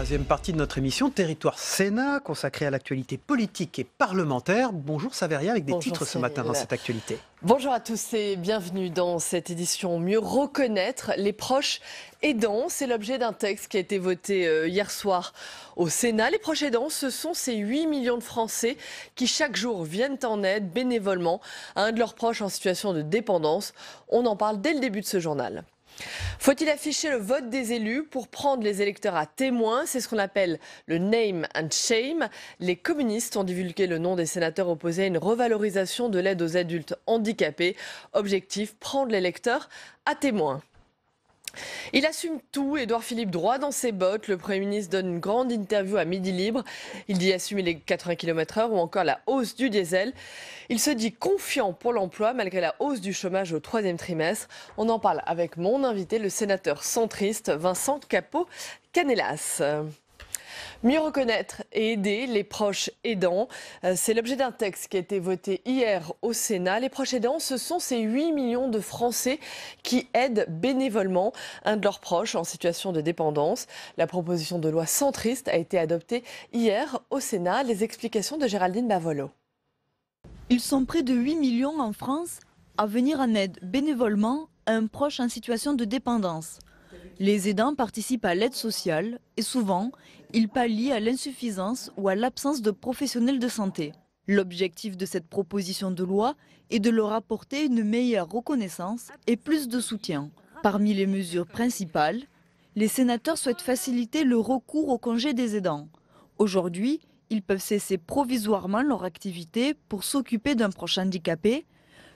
Troisième partie de notre émission, Territoire Sénat, consacrée à l'actualité politique et parlementaire. Bonjour Saveria, avec des titres ce matin dans cette actualité. Bonjour à tous et bienvenue dans cette édition. Mieux reconnaître les proches aidants, c'est l'objet d'un texte qui a été voté hier soir au Sénat. Les proches aidants, ce sont ces 8 millions de Français qui chaque jour viennent en aide bénévolement à un de leurs proches en situation de dépendance. On en parle dès le début de ce journal. Faut-il afficher le vote des élus pour prendre les électeurs à témoin? C'est ce qu'on appelle le name and shame. Les communistes ont divulgué le nom des sénateurs opposés à une revalorisation de l'aide aux adultes handicapés. Objectif, prendre l'électeur à témoin. Il assume tout, Édouard Philippe droit dans ses bottes. Le Premier ministre donne une grande interview à Midi Libre. Il dit assumer les 80 km/h ou encore la hausse du diesel. Il se dit confiant pour l'emploi malgré la hausse du chômage au troisième trimestre. On en parle avec mon invité, le sénateur centriste Vincent Capo-Canellas. Mieux reconnaître et aider les proches aidants, c'est l'objet d'un texte qui a été voté hier au Sénat. Les proches aidants, ce sont ces 8 millions de Français qui aident bénévolement un de leurs proches en situation de dépendance. La proposition de loi centriste a été adoptée hier au Sénat. Les explications de Géraldine Bavolo. Ils sont près de 8 millions en France à venir en aide bénévolement à un proche en situation de dépendance. Les aidants participent à l'aide sociale et souvent, ils pallient à l'insuffisance ou à l'absence de professionnels de santé. L'objectif de cette proposition de loi est de leur apporter une meilleure reconnaissance et plus de soutien. Parmi les mesures principales, les sénateurs souhaitent faciliter le recours au congé des aidants. Aujourd'hui, ils peuvent cesser provisoirement leur activité pour s'occuper d'un proche handicapé.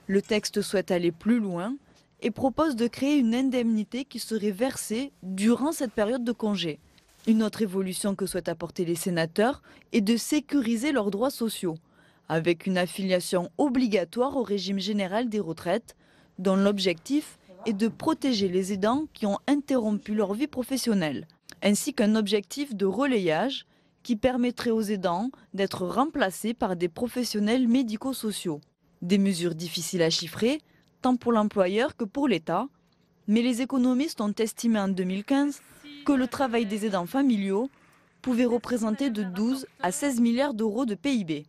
Le texte souhaite aller plus loin et propose de créer une indemnité qui serait versée durant cette période de congé. Une autre évolution que souhaitent apporter les sénateurs est de sécuriser leurs droits sociaux, avec une affiliation obligatoire au régime général des retraites, dont l'objectif est de protéger les aidants qui ont interrompu leur vie professionnelle, ainsi qu'un objectif de relayage qui permettrait aux aidants d'être remplacés par des professionnels médico-sociaux. Des mesures difficiles à chiffrer, tant pour l'employeur que pour l'État. Mais les économistes ont estimé en 2015 que le travail des aidants familiaux pouvait représenter de 12 à 16 milliards d'euros de PIB.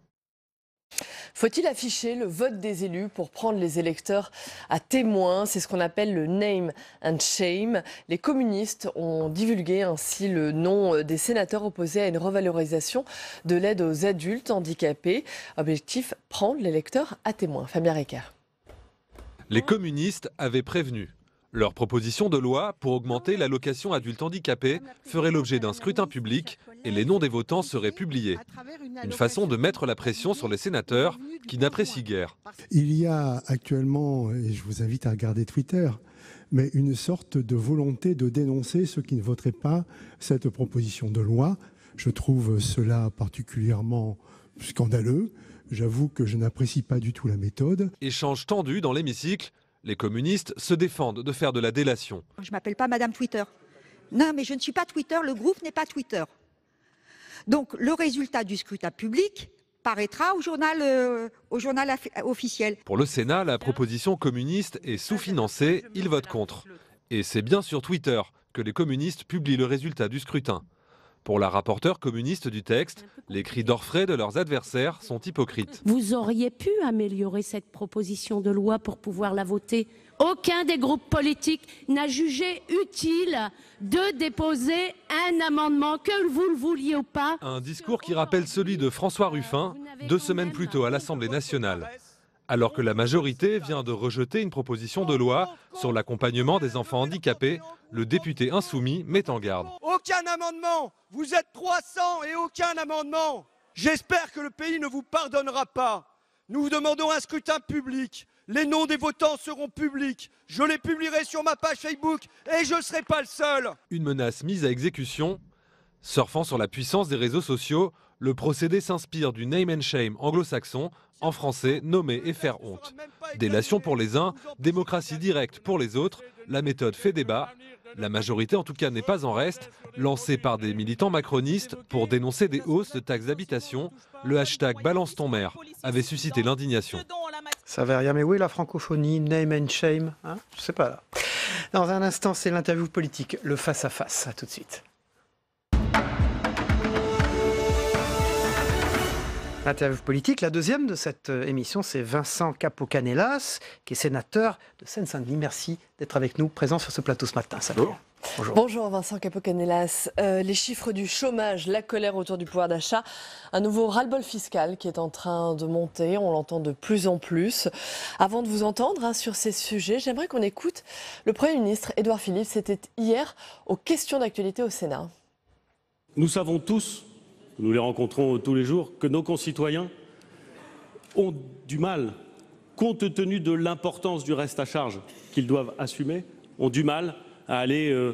Faut-il afficher le vote des élus pour prendre les électeurs à témoin? C'est ce qu'on appelle le name and shame. Les communistes ont divulgué ainsi le nom des sénateurs opposés à une revalorisation de l'aide aux adultes handicapés. Objectif, prendre l'électeur à témoin. Fabien Ricard. Les communistes avaient prévenu. Leur proposition de loi pour augmenter l'allocation adulte handicapé ferait l'objet d'un scrutin public et les noms des votants seraient publiés. Une façon de mettre la pression sur les sénateurs qui n'apprécient guère. Il y a actuellement, et je vous invite à regarder Twitter, mais une sorte de volonté de dénoncer ceux qui ne voteraient pas cette proposition de loi. Je trouve cela particulièrement scandaleux. J'avoue que je n'apprécie pas du tout la méthode. Échange tendu dans l'hémicycle, les communistes se défendent de faire de la délation. Je ne m'appelle pas Madame Twitter. Non, mais je ne suis pas Twitter, le groupe n'est pas Twitter. Donc le résultat du scrutin public paraîtra au journal officiel. Pour le Sénat, la proposition communiste est sous-financée, ils votent contre. Et c'est bien sur Twitter que les communistes publient le résultat du scrutin. Pour la rapporteure communiste du texte, les cris d'orfraie de leurs adversaires sont hypocrites. Vous auriez pu améliorer cette proposition de loi pour pouvoir la voter. Aucun des groupes politiques n'a jugé utile de déposer un amendement, que vous le vouliez ou pas. Un discours qui rappelle celui de François Ruffin, 2 semaines plus tôt à l'Assemblée nationale. Alors que la majorité vient de rejeter une proposition de loi sur l'accompagnement des enfants handicapés, le député insoumis met en garde. Aucun amendement! Vous êtes 300 et aucun amendement! J'espère que le pays ne vous pardonnera pas. Nous vous demandons un scrutin public. Les noms des votants seront publics. Je les publierai sur ma page Facebook et je ne serai pas le seul. Une menace mise à exécution. Surfant sur la puissance des réseaux sociaux, le procédé s'inspire du name and shame anglo-saxon, en français nommer et faire honte. Délation pour les uns, démocratie directe pour les autres, la méthode fait débat. La majorité en tout cas n'est pas en reste, lancée par des militants macronistes pour dénoncer des hausses de taxes d'habitation. Le hashtag Balance ton maire avait suscité l'indignation. Ça va rien, mais où est la francophonie, name and shame, hein? Je sais pas là. Dans un instant, c'est l'interview politique, le face-à-face. À tout de suite. Interview politique. La deuxième de cette émission, c'est Vincent Capo-Canellas, qui est sénateur de Seine-Saint-Denis. Merci d'être avec nous, présent sur ce plateau ce matin. Bonjour. Bonjour Vincent Capo-Canellas. Les chiffres du chômage, la colère autour du pouvoir d'achat, un nouveau ras-le-bol fiscal qui est en train de monter, on l'entend de plus en plus. Avant de vous entendre sur ces sujets, j'aimerais qu'on écoute le Premier ministre Édouard Philippe. C'était hier aux questions d'actualité au Sénat. Nous savons tous, nous les rencontrons tous les jours, que nos concitoyens ont du mal, compte tenu de l'importance du reste à charge qu'ils doivent assumer, ont du mal à aller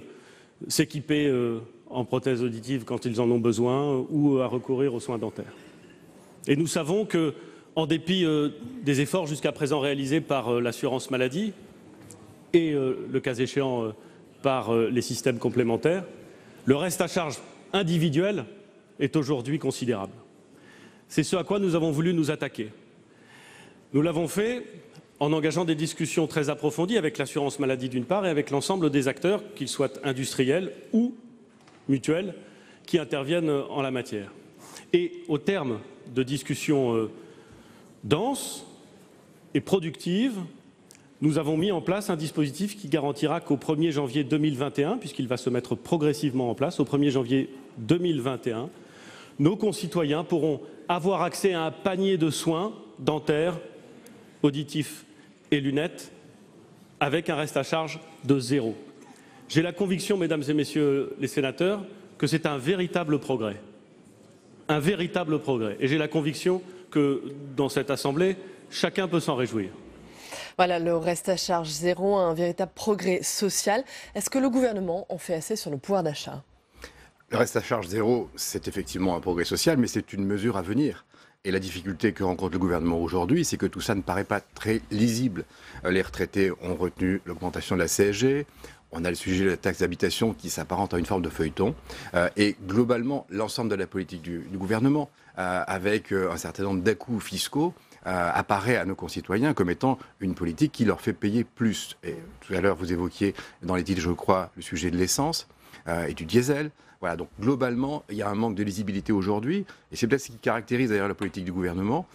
s'équiper en prothèse auditive quand ils en ont besoin ou à recourir aux soins dentaires. Et nous savons que, en dépit des efforts jusqu'à présent réalisés par l'assurance maladie et, le cas échéant, par les systèmes complémentaires, le reste à charge individuel est aujourd'hui considérable. C'est ce à quoi nous avons voulu nous attaquer. Nous l'avons fait en engageant des discussions très approfondies avec l'assurance maladie d'une part et avec l'ensemble des acteurs, qu'ils soient industriels ou mutuels, qui interviennent en la matière. Et au terme de discussions denses et productives, nous avons mis en place un dispositif qui garantira qu'au 1er janvier 2021, puisqu'il va se mettre progressivement en place, au 1er janvier 2021, nos concitoyens pourront avoir accès à un panier de soins dentaires, auditifs et lunettes avec un reste à charge de 0. J'ai la conviction, mesdames et messieurs les sénateurs, que c'est un véritable progrès. Un véritable progrès. Et j'ai la conviction que dans cette Assemblée, chacun peut s'en réjouir. Voilà, le reste à charge 0, un véritable progrès social. Est-ce que le gouvernement en fait assez sur le pouvoir d'achat ? Le reste à charge 0, c'est effectivement un progrès social, mais c'est une mesure à venir. Et la difficulté que rencontre le gouvernement aujourd'hui, c'est que tout ça ne paraît pas très lisible. Les retraités ont retenu l'augmentation de la CSG, on a le sujet de la taxe d'habitation qui s'apparente à une forme de feuilleton, et globalement, l'ensemble de la politique du gouvernement, avec un certain nombre d'à-coups fiscaux, apparaît à nos concitoyens comme étant une politique qui leur fait payer plus. Et tout à l'heure, vous évoquiez dans les titres, je crois, le sujet de l'essence et du diesel. Voilà, donc globalement, il y a un manque de lisibilité aujourd'hui, et c'est peut-être ce qui caractérise d'ailleurs la politique du gouvernement,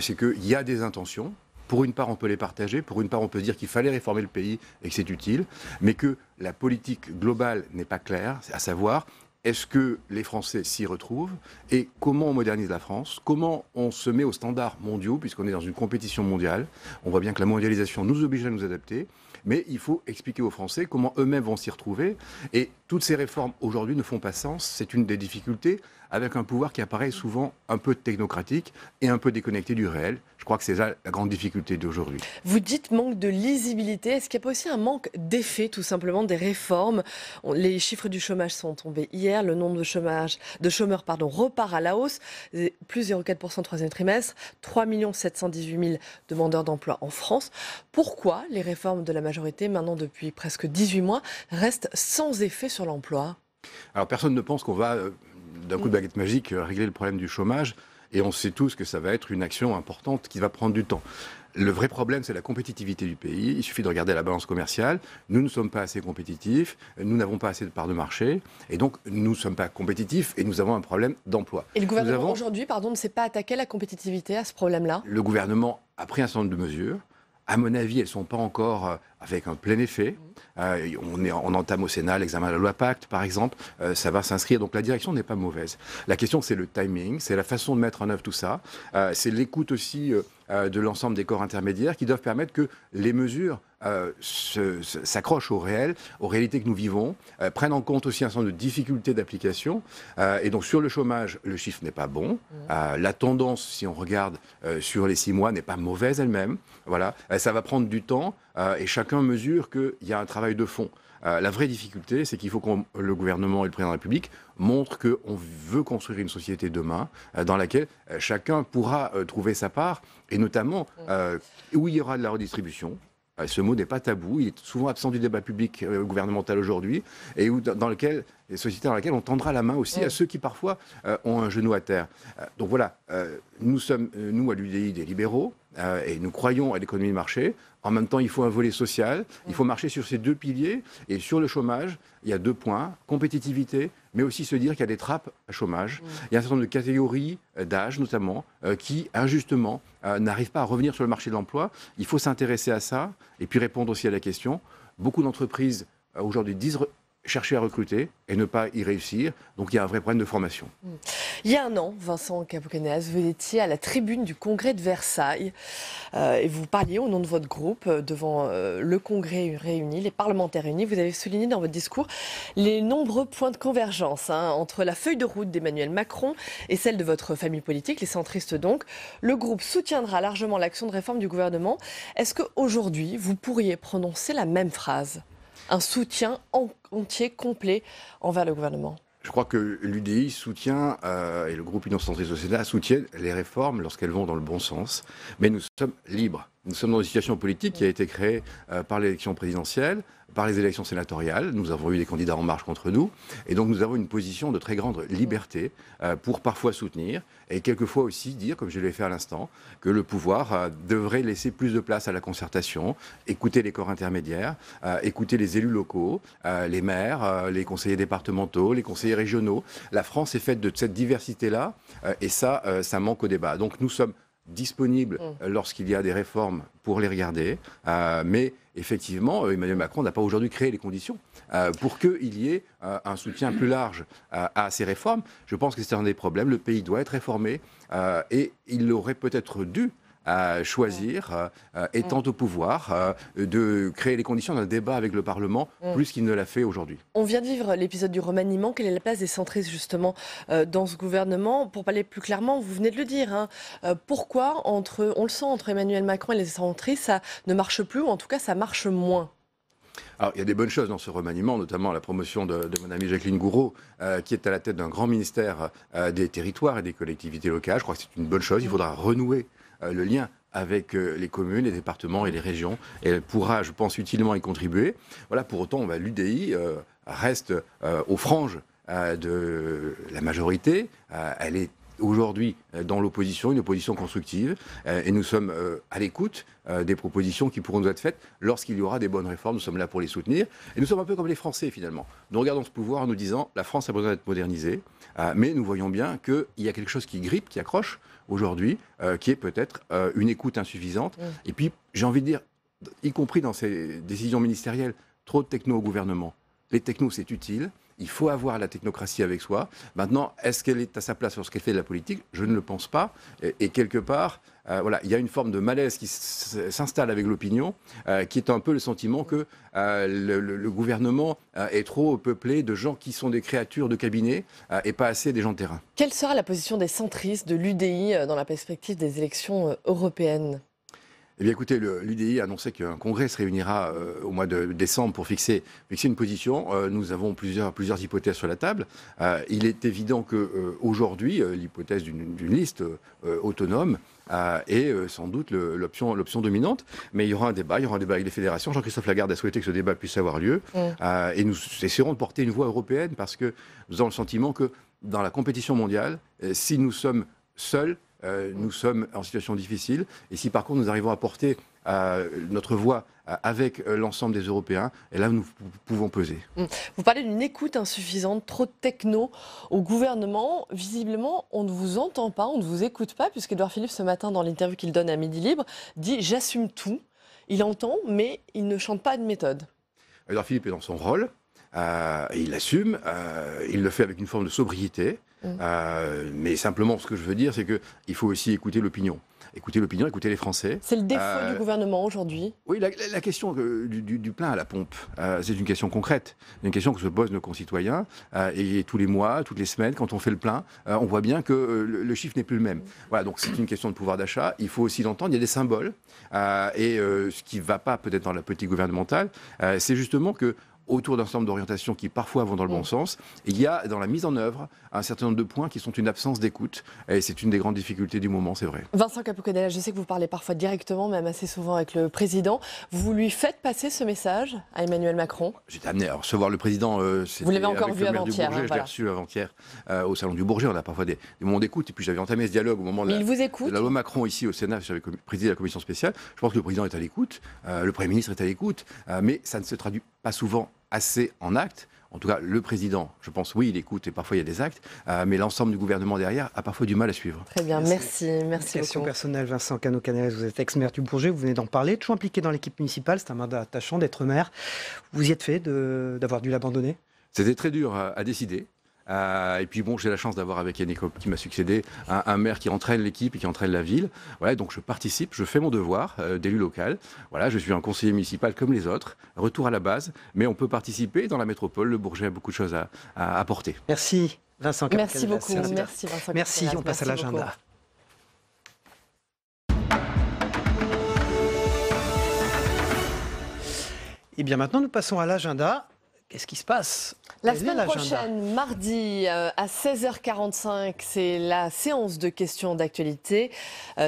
c'est qu'il y a des intentions. Pour une part, on peut les partager, pour une part, on peut dire qu'il fallait réformer le pays et que c'est utile, mais que la politique globale n'est pas claire, à savoir, est-ce que les Français s'y retrouvent et comment on modernise la France, comment on se met aux standards mondiaux, puisqu'on est dans une compétition mondiale. On voit bien que la mondialisation nous oblige à nous adapter, mais il faut expliquer aux Français comment eux-mêmes vont s'y retrouver. Et toutes ces réformes aujourd'hui ne font pas sens, c'est une des difficultés, avec un pouvoir qui apparaît souvent un peu technocratique et un peu déconnecté du réel. Je crois que c'est ça la grande difficulté d'aujourd'hui. Vous dites manque de lisibilité. Est-ce qu'il n'y a pas aussi un manque d'effet, tout simplement, des réformes ? Les chiffres du chômage sont tombés hier. Le nombre de chômeurs repart à la hausse. Plus 0,4% au troisième trimestre. 3 718 000 demandeurs d'emploi en France. Pourquoi les réformes de la majorité, maintenant depuis presque 18 mois, restent sans effet sur l'emploi ? Alors personne ne pense qu'on va, d'un coup de baguette magique, régler le problème du chômage. Et on sait tous que ça va être une action importante qui va prendre du temps. Le vrai problème, c'est la compétitivité du pays. Il suffit de regarder la balance commerciale. Nous ne sommes pas assez compétitifs, nous n'avons pas assez de parts de marché, et donc nous ne sommes pas compétitifs et nous avons un problème d'emploi. Et le gouvernement aujourd'hui, ne s'est pas attaqué à la compétitivité, à ce problème-là ? Le gouvernement a pris un certain nombre de mesures. À mon avis, elles ne sont pas encore avec un plein effet. On entame au Sénat l'examen de la loi Pacte, par exemple. Ça va s'inscrire. Donc la direction n'est pas mauvaise. La question, c'est le timing, c'est la façon de mettre en œuvre tout ça. C'est l'écoute aussi de l'ensemble des corps intermédiaires qui doivent permettre que les mesures s'accrochent au réel, aux réalités que nous vivons, prennent en compte aussi un certain nombre de difficultés d'application. Et donc sur le chômage, le chiffre n'est pas bon. La tendance, si on regarde sur les 6 mois, n'est pas mauvaise elle-même. Voilà. Ça va prendre du temps et chacun mesure qu'il y a un travail de fond. La vraie difficulté, c'est qu'il faut que le gouvernement et le président de la République montrent qu'on veut construire une société demain dans laquelle chacun pourra trouver sa part, et notamment où il y aura de la redistribution. Ce mot n'est pas tabou, il est souvent absent du débat public gouvernemental aujourd'hui, et dans lequel, les sociétés dans lesquelles on tendra la main aussi à ceux qui parfois ont un genou à terre. Donc voilà, nous sommes, nous à l'UDI, des libéraux, et nous croyons à l'économie de marché. En même temps, il faut un volet social, il faut marcher sur ces deux piliers. Et sur le chômage, il y a 2 points, compétitivité, mais aussi se dire qu'il y a des trappes à chômage. Il y a un certain nombre de catégories d'âge, notamment, qui, injustement, n'arrivent pas à revenir sur le marché de l'emploi. Il faut s'intéresser à ça et puis répondre aussi à la question. Beaucoup d'entreprises, aujourd'hui, disent chercher à recruter et ne pas y réussir. Donc il y a un vrai problème de formation. Il y a un an, Vincent Capo-Canellas, vous étiez à la tribune du Congrès de Versailles et vous parliez au nom de votre groupe devant le Congrès réuni, les parlementaires réunis. Vous avez souligné dans votre discours les nombreux points de convergence entre la feuille de route d'Emmanuel Macron et celle de votre famille politique, les centristes donc. Le groupe soutiendra largement l'action de réforme du gouvernement. Est-ce qu'aujourd'hui, vous pourriez prononcer la même phrase ? Un soutien entier, complet envers le gouvernement? Je crois que l'UDI soutient, et le groupe Union centriste au Sénat soutiennent les réformes lorsqu'elles vont dans le bon sens. Mais nous sommes libres. Nous sommes dans une situation politique qui a été créée par l'élection présidentielle, par les élections sénatoriales. Nous avons eu des candidats en marche contre nous. Et donc nous avons une position de très grande liberté pour parfois soutenir et quelquefois aussi dire, comme je l'ai fait à l'instant, que le pouvoir devrait laisser plus de place à la concertation, écouter les corps intermédiaires, écouter les élus locaux, les maires, les conseillers départementaux, les conseillers régionaux. La France est faite de cette diversité-là et ça manque au débat. Donc nous sommes disponibles lorsqu'il y a des réformes pour les regarder, mais effectivement, Emmanuel Macron n'a pas aujourd'hui créé les conditions pour qu'il y ait un soutien plus large à ces réformes. Je pense que c'est un des problèmes. Le pays doit être réformé et il aurait peut-être dû choisir, étant au pouvoir, de créer les conditions d'un débat avec le Parlement, plus qu'il ne l'a fait aujourd'hui. On vient de vivre l'épisode du remaniement. Quelle est la place des centristes, justement, dans ce gouvernement? Pour parler plus clairement, vous venez de le dire, pourquoi, on le sent, entre Emmanuel Macron et les centristes, ça ne marche plus, ou en tout cas, ça marche moins? Alors, il y a des bonnes choses dans ce remaniement, notamment la promotion de mon amie Jacqueline Gourault, qui est à la tête d'un grand ministère des territoires et des collectivités locales. Je crois que c'est une bonne chose. Il faudra renouer le lien avec les communes, les départements et les régions. Et elle pourra, je pense, utilement y contribuer. Voilà, pour autant, l'UDI reste aux franges de la majorité. Elle est aujourd'hui dans l'opposition, une opposition constructive, et nous sommes à l'écoute des propositions qui pourront nous être faites lorsqu'il y aura des bonnes réformes. Nous sommes là pour les soutenir, et nous sommes un peu comme les Français finalement. Nous regardons ce pouvoir en nous disant la France a besoin d'être modernisée, mais nous voyons bien qu'il y a quelque chose qui grippe, qui accroche aujourd'hui, qui est peut-être une écoute insuffisante. Et puis j'ai envie de dire, y compris dans ces décisions ministérielles, trop de techno au gouvernement. Les technos, c'est utile. Il faut avoir la technocratie avec soi. Maintenant, est-ce qu'elle est à sa place lorsqu'elle fait de la politique? Je ne le pense pas. Et quelque part, il y a une forme de malaise qui s'installe avec l'opinion, qui est un peu le sentiment que le gouvernement est trop peuplé de gens qui sont des créatures de cabinet et pas assez des gens de terrain. Quelle sera la position des centristes, de l'UDI, dans la perspective des élections européennes? Eh bien, écoutez, l'UDI a annoncé qu'un congrès se réunira au mois de décembre pour fixer une position. Nous avons plusieurs hypothèses sur la table. Il est évident qu'aujourd'hui, l'hypothèse d'une liste autonome est sans doute l'option dominante. Mais il y aura un débat avec les fédérations. Jean-Christophe Lagarde a souhaité que ce débat puisse avoir lieu. Et nous essaierons de porter une voix européenne parce que nous avons le sentiment que dans la compétition mondiale, si nous sommes seuls, nous sommes en situation difficile. Et si par contre nous arrivons à porter notre voix avec l'ensemble des Européens, et là nous pouvons peser. Vous parlez d'une écoute insuffisante, trop de techno au gouvernement. Visiblement, on ne vous entend pas, on ne vous écoute pas, puisqu'Édouard Philippe, ce matin, dans l'interview qu'il donne à Midi Libre, dit « j'assume tout ». Il entend, mais il ne chante pas de méthode. Édouard Philippe est dans son rôle, il l'assume, il le fait avec une forme de sobriété. Mais simplement, ce que je veux dire, c'est qu'il faut aussi écouter l'opinion. Écouter les Français. C'est le défaut du gouvernement aujourd'hui. Oui, la question du plein à la pompe, c'est une question concrète. Une question que se posent nos concitoyens. Et tous les mois, toutes les semaines, quand on fait le plein, on voit bien que le chiffre n'est plus le même. Voilà, donc c'est une question de pouvoir d'achat. Il faut aussi l'entendre. Il y a des symboles. Et ce qui ne va pas peut-être dans la politique gouvernementale, c'est justement que autour d'un certain nombre d'orientations qui parfois vont dans le bon sens. Et il y a dans la mise en œuvre un certain nombre de points qui sont une absence d'écoute. Et c'est une des grandes difficultés du moment, c'est vrai. Vincent Capo-Canellas, je sais que vous parlez parfois directement, même assez souvent avec le président. Vous lui faites passer ce message à Emmanuel Macron? J'étais amené à recevoir le président. Vous l'avez encore vu avant-hier. Je l'ai reçu avant-hier au Salon du Bourget. On a parfois des moments d'écoute. Et puis j'avais entamé ce dialogue au moment de la loi Macron ici au Sénat. J'avais présidé la commission spéciale. Je pense que le président est à l'écoute. Le Premier ministre est à l'écoute. Mais ça ne se traduit pas souvent assez en actes. En tout cas, le président, je pense, oui, il écoute et parfois il y a des actes, mais l'ensemble du gouvernement derrière a parfois du mal à suivre. Très bien, merci Question beaucoup. personnelle, Vincent Cano-Canellas, vous êtes ex-maire du Bourget, vous venez d'en parler, toujours impliqué dans l'équipe municipale, c'est un mandat attachant d'être maire. Vous y êtes fait d'avoir dû l'abandonner? C'était très dur à décider. Et puis bon, j'ai la chance d'avoir avec Yannick Hoppe qui m'a succédé un maire qui entraîne l'équipe et qui entraîne la ville. Voilà, donc je participe, je fais mon devoir d'élu local. Voilà, je suis un conseiller municipal comme les autres, retour à la base, mais on peut participer dans la métropole. Le Bourget a beaucoup de choses à apporter. Merci Vincent Capo-Canellas. Merci beaucoup, merci Vincent. Merci, on passe à l'agenda. Et bien maintenant, nous passons à l'agenda. Qu'est-ce qui se passe? La semaine prochaine, mardi à 16h45, c'est la séance de questions d'actualité.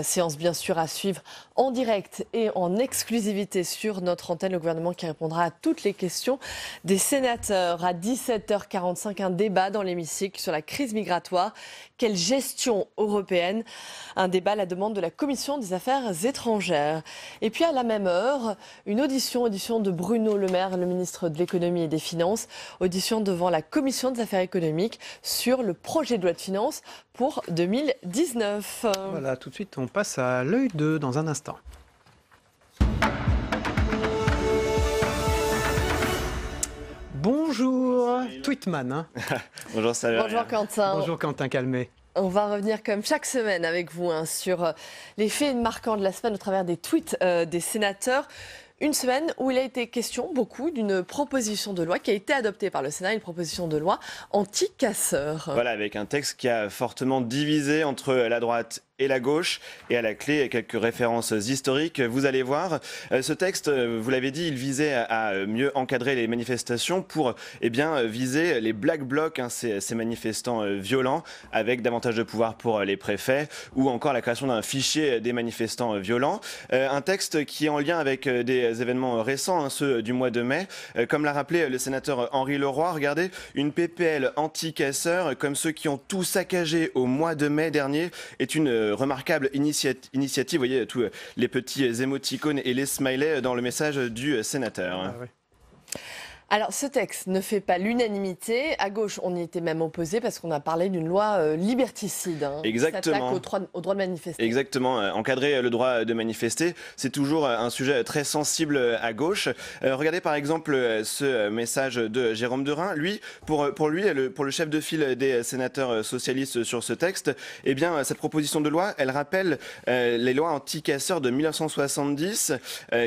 Séance bien sûr à suivre en direct et en exclusivité sur notre antenne. Le gouvernement qui répondra à toutes les questions des sénateurs. À 17h45, un débat dans l'hémicycle sur la crise migratoire. Quelle gestion européenne? Un débat à la demande de la Commission des Affaires étrangères. Et puis à la même heure, une audition de Bruno Le Maire, le ministre de l'économie et des finances. Audition devant la Commission des Affaires économiques sur le projet de loi de finances pour 2019. Voilà, tout de suite, on passe à l'œil 2 dans un instant. Bonjour, Tweetman. Hein. Bonjour, salut. Bonjour Quentin. Bonjour Quentin Calmet. On va revenir comme chaque semaine avec vous sur les faits marquants de la semaine au travers des tweets des sénateurs. Une semaine où il a été question beaucoup d'une proposition de loi qui a été adoptée par le Sénat, une proposition de loi anti-casseurs. Voilà, avec un texte qui a fortement divisé entre la droite et la gauche, et à la clé quelques références historiques. Vous allez voir, ce texte, vous l'avez dit, il visait à mieux encadrer les manifestations pour viser les black blocs, ces manifestants violents, avec davantage de pouvoir pour les préfets, ou encore la création d'un fichier des manifestants violents. Un texte qui est en lien avec des événements récents, ceux du mois de mai. Comme l'a rappelé le sénateur Henri Leroy, regardez, une PPL anti-casseurs, comme ceux qui ont tout saccagé au mois de mai dernier, est une remarquable initiative. Vous voyez tous les petits émoticônes et les smileys dans le message du sénateur. Ah ouais. Alors, ce texte ne fait pas l'unanimité. À gauche, on y était même opposé parce qu'on a parlé d'une loi liberticide. Exactement. Qui s'attaque au droit de manifester. Exactement. Encadrer le droit de manifester, c'est toujours un sujet très sensible à gauche. Regardez par exemple ce message de Jérôme Derain. Lui, pour le chef de file des sénateurs socialistes sur ce texte, eh bien, cette proposition de loi, elle rappelle les lois anti-casseurs de 1970,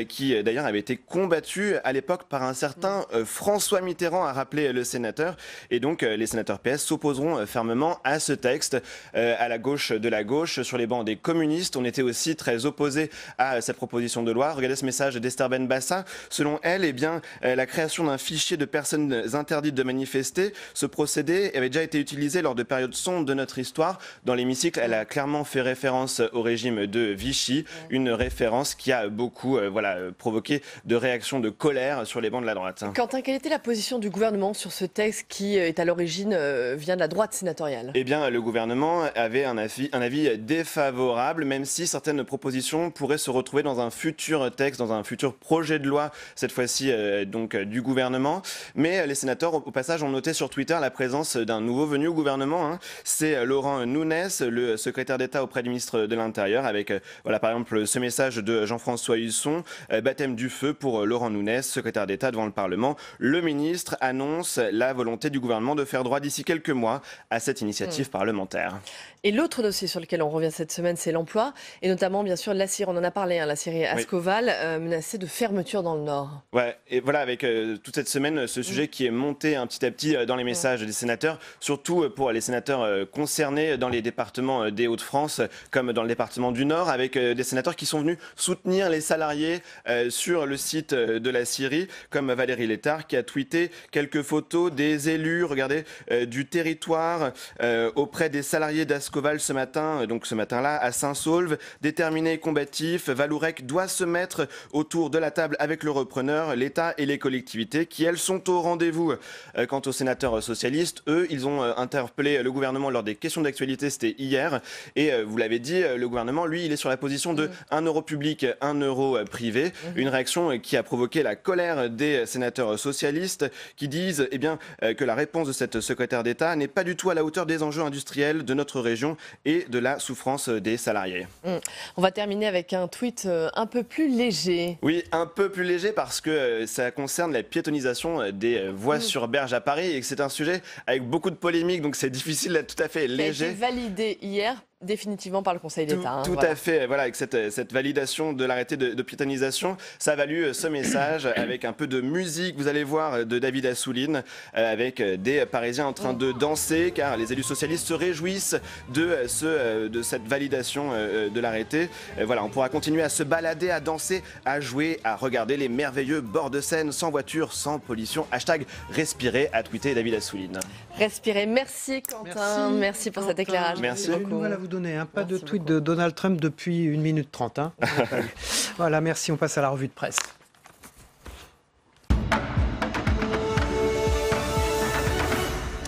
qui d'ailleurs avaient été combattues à l'époque par un certain François Mitterrand, a rappelé le sénateur. Et donc, les sénateurs PS s'opposeront fermement à ce texte. À la gauche de la gauche, sur les bancs des communistes, on était aussi très opposés à cette proposition de loi. Regardez ce message d'Esther Benbassa. Selon elle, la création d'un fichier de personnes interdites de manifester, ce procédé avait déjà été utilisé lors de périodes sombres de notre histoire. Dans l'hémicycle, elle a clairement fait référence au régime de Vichy, une référence qui a beaucoup provoqué de réactions de colère sur les bancs de la droite. Quentin, quelle était la position du gouvernement sur ce texte qui est à l'origine vient de la droite sénatoriale? Eh bien, le gouvernement avait un avis défavorable, même si certaines propositions pourraient se retrouver dans un futur texte, dans un futur projet de loi, cette fois-ci du gouvernement. Mais les sénateurs, au passage, ont noté sur Twitter la présence d'un nouveau venu au gouvernement. C'est Laurent Nunez, le secrétaire d'État auprès du ministre de l'Intérieur, avec par exemple ce message de Jean-François Husson, baptême du feu pour Laurent Nunez, secrétaire d'État devant le Parlement. Le ministre annonce la volonté du gouvernement de faire droit d'ici quelques mois à cette initiative parlementaire. Et l'autre dossier sur lequel on revient cette semaine, c'est l'emploi, et notamment bien sûr la scierie, on en a parlé, la scierie Ascoval, menacée de fermeture dans le Nord. Ouais, et voilà, avec toute cette semaine, ce sujet qui est monté petit à petit dans les messages des sénateurs, surtout pour les sénateurs concernés dans les départements des Hauts-de-France, comme dans le département du Nord, avec des sénateurs qui sont venus soutenir les salariés sur le site de la scierie, comme Valérie Létard, Maillard qui a tweeté quelques photos des élus, regardez, du territoire auprès des salariés d'Ascoval ce matin, donc ce matin-là à Saint-Saulve. Déterminé et combatif, Valourec doit se mettre autour de la table avec le repreneur, l'État et les collectivités qui, elles, sont au rendez-vous. Quant aux sénateurs socialistes, eux, ils ont interpellé le gouvernement lors des questions d'actualité, c'était hier. Et vous l'avez dit, le gouvernement, lui, il est sur la position de 1 euro public, 1 euro privé. Une réaction qui a provoqué la colère des sénateurs socialistes qui disent que la réponse de cette secrétaire d'État n'est pas du tout à la hauteur des enjeux industriels de notre région et de la souffrance des salariés. On va terminer avec un tweet un peu plus léger. Oui, un peu plus léger parce que ça concerne la piétonisation des voies sur berge à Paris et que c'est un sujet avec beaucoup de polémiques, donc c'est difficile d'être tout à fait léger. Ça a été validé hier définitivement par le Conseil d'État. Tout à fait, voilà, avec cette validation de l'arrêté de piétonisation, ça a valu ce message avec un peu de musique, vous allez voir, de David Assouline, avec des Parisiens en train de danser, car les élus socialistes se réjouissent de cette validation de l'arrêté. Voilà, on pourra continuer à se balader, à danser, à jouer, à regarder les merveilleux bords de Seine, sans voiture, sans pollution. Hashtag respirer, a tweeté David Assouline. Respirer, merci Quentin, merci pour cet éclairage. Merci beaucoup. Pas de tweet de Donald Trump depuis 1 minute 30. Voilà, merci, on passe à la revue de presse.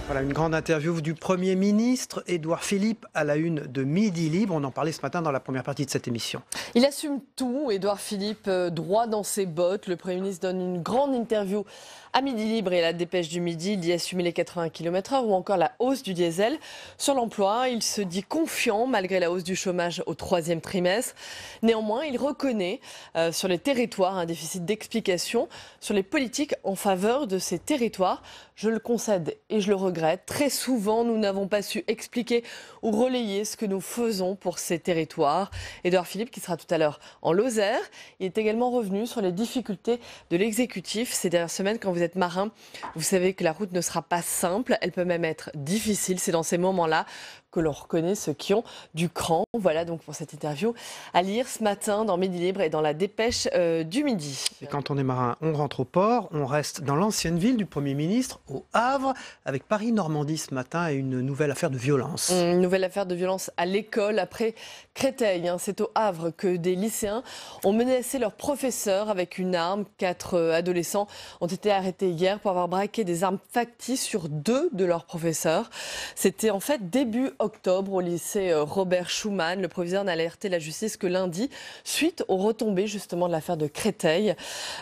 Voilà une grande interview du Premier ministre Édouard Philippe à la une de Midi Libre. On en parlait ce matin dans la première partie de cette émission. Il assume tout, Édouard Philippe, droit dans ses bottes. Le Premier ministre donne une grande interview à Midi Libre et à la Dépêche du Midi. Il dit assumer les 80 km/h ou encore la hausse du diesel. Sur l'emploi, il se dit confiant malgré la hausse du chômage au 3e trimestre. Néanmoins, il reconnaît sur les territoires un déficit d'explication sur les politiques en faveur de ces territoires. Je le concède et je le regrette. Très souvent, nous n'avons pas su expliquer ou relayer ce que nous faisons pour ces territoires. Édouard Philippe, qui sera tout à l'heure en Lozère, il est également revenu sur les difficultés de l'exécutif ces dernières semaines. Quand vous êtes marin, vous savez que la route ne sera pas simple, elle peut même être difficile. C'est dans ces moments-là que l'on reconnaît ceux qui ont du cran. Voilà donc pour cette interview à lire ce matin dans Midi Libre et dans la Dépêche du Midi. Et quand on est marin, on rentre au port, on reste dans l'ancienne ville du Premier ministre, au Havre, avec Paris-Normandie ce matin et une nouvelle affaire de violence. Une nouvelle affaire de violence à l'école après Créteil. C'est au Havre que des lycéens ont menacé leur professeur avec une arme. 4 adolescents ont été arrêtés hier pour avoir braqué des armes factices sur 2 de leurs professeurs. C'était en fait début octobre au lycée Robert Schuman. Le proviseur n'a alerté la justice que lundi, suite aux retombées justement de l'affaire de Créteil.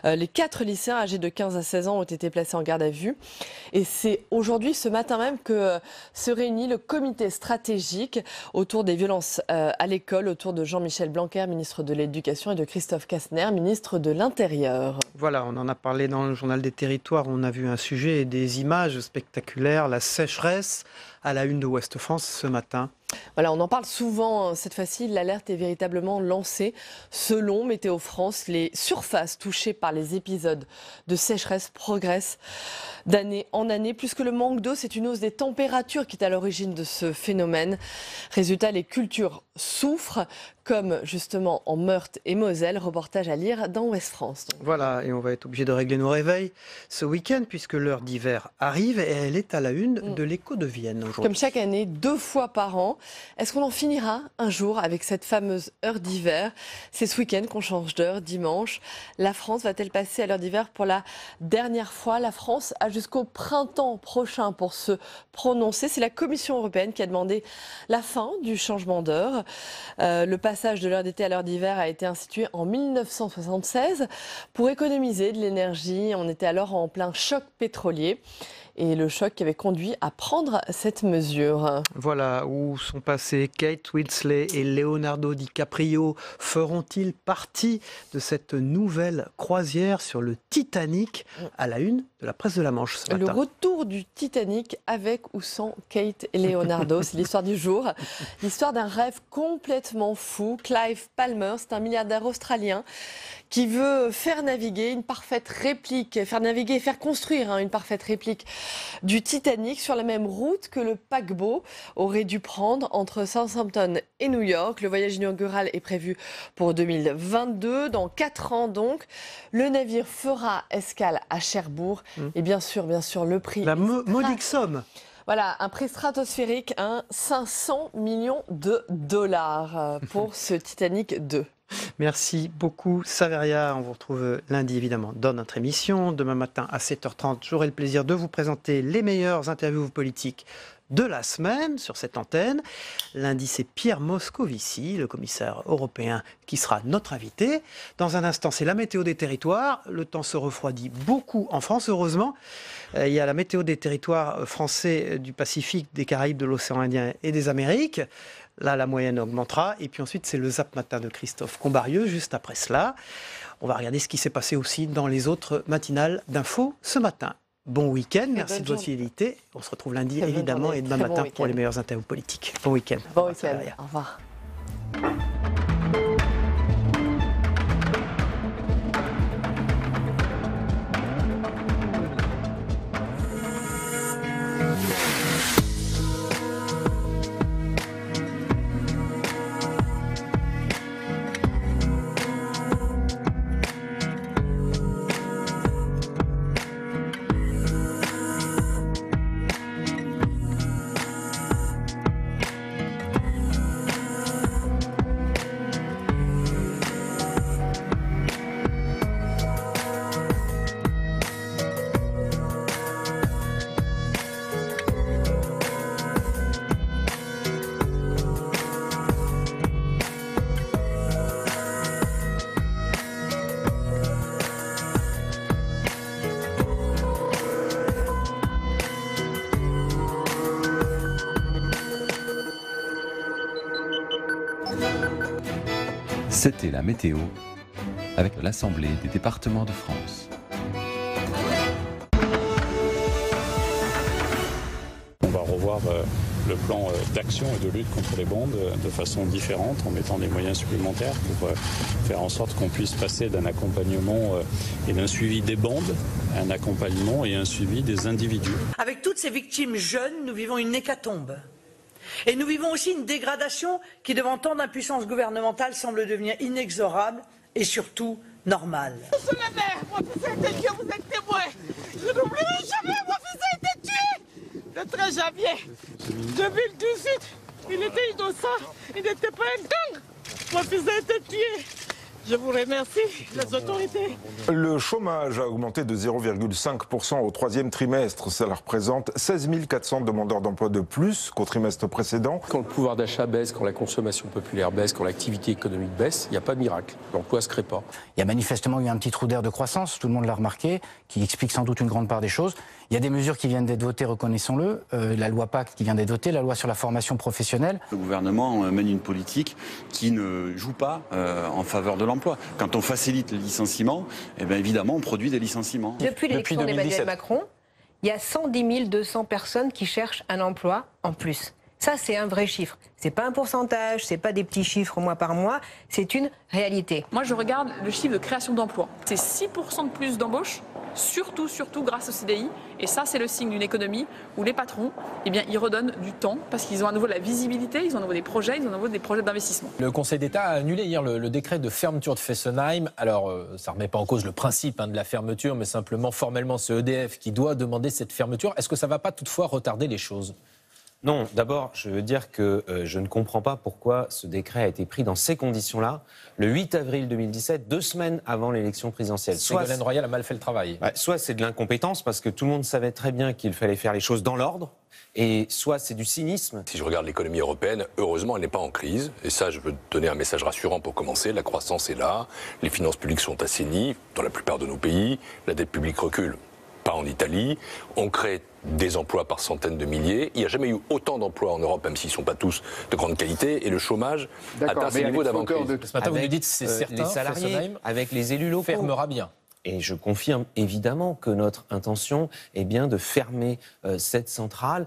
Les 4 lycéens âgés de 15 à 16 ans ont été placés en garde à vue. Et c'est aujourd'hui, ce matin même, que se réunit le comité stratégique autour des violences à l'école, autour de Jean-Michel Blanquer, ministre de l'Éducation, et de Christophe Castaner, ministre de l'Intérieur. Voilà, on en a parlé dans le journal des territoires. On a vu un sujet et des images spectaculaires, la sécheresse à la une de Ouest France ce matin. Voilà, on en parle souvent. Cette fois-ci, l'alerte est véritablement lancée. Selon Météo France, les surfaces touchées par les épisodes de sécheresse progressent d'année en année. Plus que le manque d'eau, c'est une hausse des températures qui est à l'origine de ce phénomène. Résultat, les cultures souffrent, comme justement en Meurthe et Moselle. Reportage à lire dans Ouest France. Voilà, et on va être obligé de régler nos réveils ce week-end puisque l'heure d'hiver arrive et elle est à la une de l'Écho de Vienne aujourd'hui. Comme chaque année, 2 fois par an. Est-ce qu'on en finira un jour avec cette fameuse heure d'hiver? C'est ce week-end qu'on change d'heure, dimanche. La France va-t-elle passer à l'heure d'hiver pour la dernière fois? La France a jusqu'au printemps prochain pour se prononcer. C'est la Commission européenne qui a demandé la fin du changement d'heure. Le passage de l'heure d'été à l'heure d'hiver a été institué en 1976 pour économiser de l'énergie. On était alors en plein choc pétrolier. Et le choc qui avait conduit à prendre cette mesure. Voilà, où sont passés Kate Winslet et Leonardo DiCaprio? Feront-ils partie de cette nouvelle croisière sur le Titanic à la une de la presse de la Manche ce matin? Le retour du Titanic avec ou sans Kate et Leonardo, c'est l'histoire du jour. L'histoire d'un rêve complètement fou. Clive Palmer, c'est un milliardaire australien qui veut faire naviguer une parfaite réplique, faire naviguer et faire construire une parfaite réplique du Titanic sur la même route que le paquebot aurait dû prendre entre Southampton et New York. Le voyage inaugural est prévu pour 2022, dans 4 ans donc. Le navire fera escale à Cherbourg et bien sûr, le prix... La modique somme. Voilà, un prix stratosphérique, 500 millions de dollars pour ce Titanic 2. Merci beaucoup Saveria, on vous retrouve lundi évidemment dans notre émission. Demain matin à 7h30, j'aurai le plaisir de vous présenter les meilleures interviews politiques de la semaine sur cette antenne. Lundi, c'est Pierre Moscovici, le commissaire européen, qui sera notre invité. Dans un instant, c'est la météo des territoires. Le temps se refroidit beaucoup en France, heureusement. Il y a la météo des territoires français du Pacifique, des Caraïbes, de l'océan Indien et des Amériques. Là, la moyenne augmentera. Et puis ensuite, c'est le Zap Matin de Christophe Combarieux, juste après cela. On va regarder ce qui s'est passé aussi dans les autres matinales d'infos ce matin. Bon week-end, merci de votre fidélité. On se retrouve lundi, évidemment, et demain matin pour les meilleures interviews politiques. Bon week-end. Bon week-end. Au revoir. C'était la météo avec l'Assemblée des départements de France. On va revoir le plan d'action et de lutte contre les bandes de façon différente en mettant des moyens supplémentaires pour faire en sorte qu'on puisse passer d'un accompagnement et d'un suivi des bandes à un accompagnement et un suivi des individus. Avec toutes ces victimes jeunes, nous vivons une hécatombe. Et nous vivons aussi une dégradation qui, devant tant d'impuissance gouvernementale, semble devenir inexorable et surtout normale. Monsieur le maire, mon fils a été tué, vous êtes témoin. Je n'oublierai jamais, mon fils a été tué le 13 janvier 2018. Il était innocent, il n'était pas un gang. Mon fils a été tué. Je vous remercie, les autorités. Le chômage a augmenté de 0,5% au troisième trimestre. Cela représente 16 400 demandeurs d'emploi de plus qu'au trimestre précédent. Quand le pouvoir d'achat baisse, quand la consommation populaire baisse, quand l'activité économique baisse, il n'y a pas de miracle. L'emploi ne se crée pas. Il y a manifestement eu un petit trou d'air de croissance, tout le monde l'a remarqué, qui explique sans doute une grande part des choses. Il y a des mesures qui viennent d'être votées, reconnaissons-le. La loi Pacte qui vient d'être votée, la loi sur la formation professionnelle. Le gouvernement mène une politique qui ne joue pas en faveur de l'emploi. Quand on facilite le licenciement, eh bien évidemment, on produit des licenciements. Depuis l'élection d'Emmanuel Macron, il y a 110 200 personnes qui cherchent un emploi en plus. Ça, c'est un vrai chiffre. C'est pas un pourcentage, c'est pas des petits chiffres mois par mois, c'est une réalité. Moi, je regarde le chiffre de création d'emplois. C'est 6% de plus d'embauches, surtout grâce au CDI. Et ça, c'est le signe d'une économie où les patrons, eh bien, ils redonnent du temps parce qu'ils ont à nouveau de la visibilité, ils ont à nouveau des projets, ils ont à nouveau des projets d'investissement. Le Conseil d'État a annulé hier le décret de fermeture de Fessenheim. Alors, ça ne remet pas en cause le principe de la fermeture, mais simplement formellement, c'est EDF qui doit demander cette fermeture. Est-ce que ça ne va pas toutefois retarder les choses ? Non, d'abord, je veux dire que je ne comprends pas pourquoi ce décret a été pris dans ces conditions-là, le 8 avril 2017, 2 semaines avant l'élection présidentielle. Ségolène Royal a mal fait le travail. Soit c'est de l'incompétence, parce que tout le monde savait très bien qu'il fallait faire les choses dans l'ordre, et soit c'est du cynisme. Si je regarde l'économie européenne, heureusement, elle n'est pas en crise. Et ça, je veux donner un message rassurant pour commencer. La croissance est là, les finances publiques sont assainies dans la plupart de nos pays, la dette publique recule. Pas en Italie, on crée des emplois par centaines de milliers. Il n'y a jamais eu autant d'emplois en Europe, même s'ils ne sont pas tous de grande qualité, et le chômage atteint ses niveaux d'avant-crise. Ce matin, vous nous dites que c'est certain, les salariés, avec les élus locaux, fermera bien. Et je confirme évidemment que notre intention est bien de fermer cette centrale.